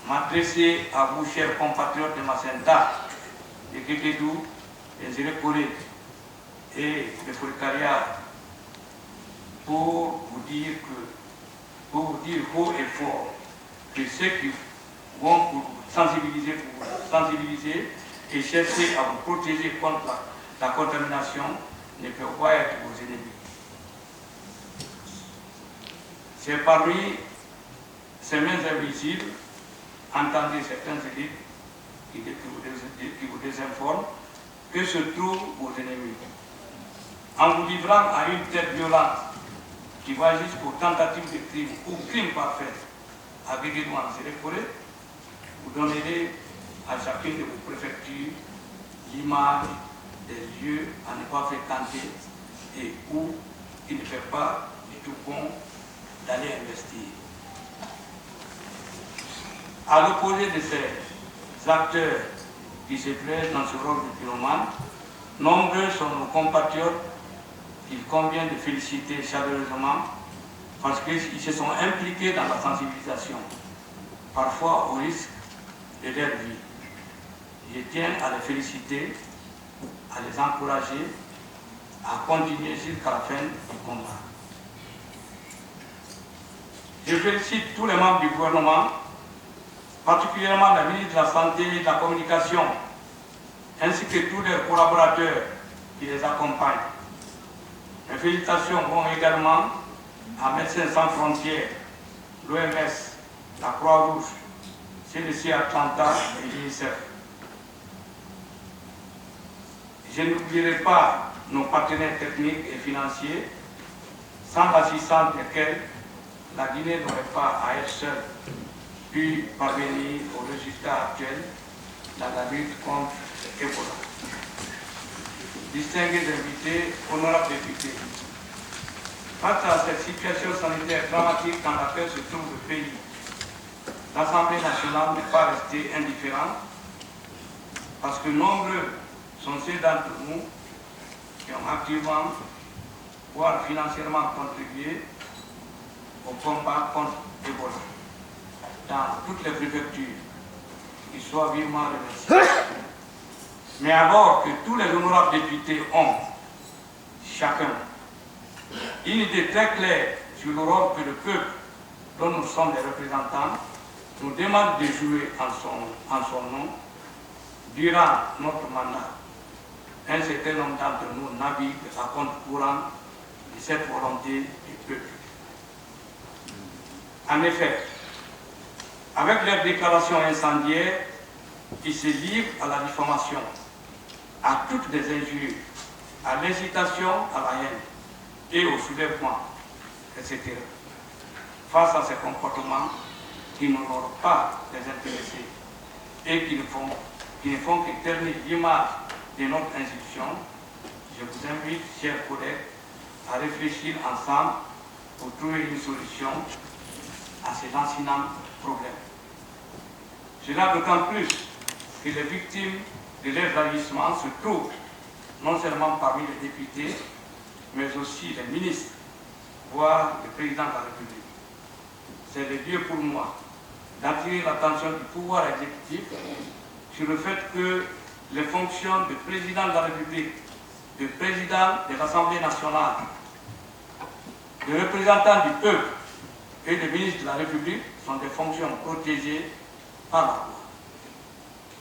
m'adresser à vous, chers compatriotes de Macenta, de Guéguédou, des Zérékoré et de Fourcaria, pour vous dire haut et fort que ceux qui vont pour vous sensibiliser et chercher à vous protéger contre la contamination ne peuvent pas être vos ennemis. C'est parmi ces mains invisibles, entendez certains élites qui vous désinforment, que se trouvent vos ennemis. En vous livrant à une telle violence qui va jusqu'aux tentatives de crime ou crime parfait à Guéguédou en Zérékoré, vous donnerez à chacune de vos préfectures l'image des lieux à ne pas fréquenter et où il ne fait pas du tout bon d'aller investir. À l'opposé de ces acteurs qui se plaisent dans ce rôle de pyromane, nombreux sont nos compatriotes qu'il convient de féliciter chaleureusement parce qu'ils se sont impliqués dans la sensibilisation, parfois au risque de leur vie. Je tiens à les féliciter, à les encourager à continuer jusqu'à la fin du combat. Je félicite tous les membres du gouvernement, particulièrement la ministre de la Santé et de la Communication, ainsi que tous leurs collaborateurs qui les accompagnent. Mes félicitations vont également à Médecins sans frontières, l'OMS, la Croix-Rouge, CDC Atlanta et l'UNICEF. Je n'oublierai pas nos partenaires techniques et financiers, sans l'assistance desquels la Guinée n'aurait pas à elle seule pu parvenir aux résultats actuels dans la lutte contre Ebola. Distingués invités, honorables députés, face à cette situation sanitaire dramatique dans laquelle se trouve le pays, l'Assemblée nationale n'est pas restée indifférente parce que nombreux sont ceux d'entre nous qui ont activement, voire financièrement contribué au combat contre Ebola dans toutes les préfectures, qu'ils soient vivement remerciés. Mais alors que tous les honorables députés ont, chacun, une idée très claire sur le rôle que le peuple, dont nous sommes les représentants, nous demande de jouer en son nom, durant notre mandat, un certain nombre d'entre nous naviguent à compte courant de cette volonté du peuple. En effet, avec leurs déclarations incendiaires, ils se livrent à la diffamation, à toutes les injures, à l'incitation à la haine et au soulèvement, etc. Face à ces comportements qui n'auront pas les intéressés et qui ne font que ternir l'image de notre institution, je vous invite, chers collègues, à réfléchir ensemble pour trouver une solution à ces lancinants problèmes. Cela d'autant plus que les victimes de leurs agissements se trouvent non seulement parmi les députés, mais aussi les ministres, voire le président de la République. C'est le lieu pour moi d'attirer l'attention du pouvoir exécutif sur le fait que les fonctions de président de la République, de président de l'Assemblée nationale, de représentant du peuple et de ministre de la République sont des fonctions protégées par la loi.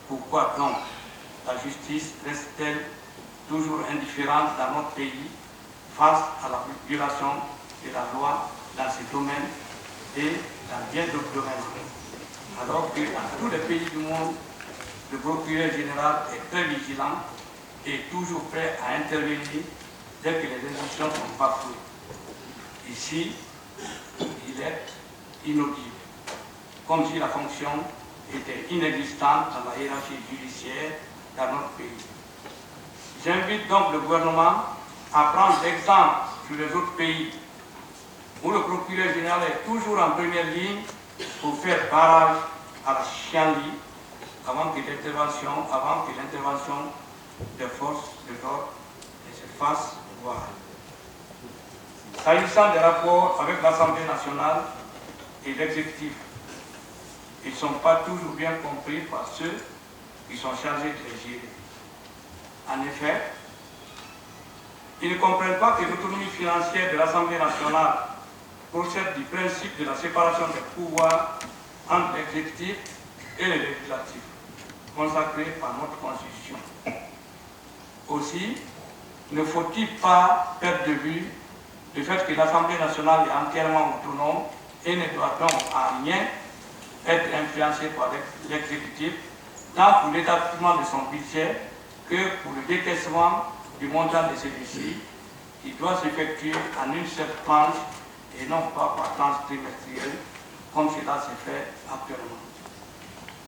Pourquoi donc la justice reste-t-elle toujours indifférente dans notre pays face à la violation de la loi dans ces domaines et dans bien d'autres domaines? Alors que dans tous les pays du monde, le procureur général est très vigilant et toujours prêt à intervenir dès que les institutions sont bafouées. Ici, il est inaudible, comme si la fonction était inexistante dans la hiérarchie judiciaire dans notre pays. J'invite donc le gouvernement à prendre l'exemple sur les autres pays où le procureur général est toujours en première ligne pour faire barrage à la chienlit avant que l'intervention des forces de l'ordre ne se fasse voir. S'agissant des rapports avec l'Assemblée nationale et l'exécutif, ils ne sont pas toujours bien compris par ceux qui sont chargés de les gérer. En effet, ils ne comprennent pas que l'autonomie financière de l'Assemblée nationale procède du principe de la séparation des pouvoirs entre l'exécutif et le législatif, consacré par notre Constitution. Aussi, ne faut-il pas perdre de vue le fait que l'Assemblée nationale est entièrement autonome et ne doit donc en rien être influencée par l'exécutif, tant pour l'établissement de son budget que pour le décaissement du montant de celui-ci, qui doit s'effectuer en une seule tranche et non pas par tranche trimestrielle, comme cela se fait actuellement.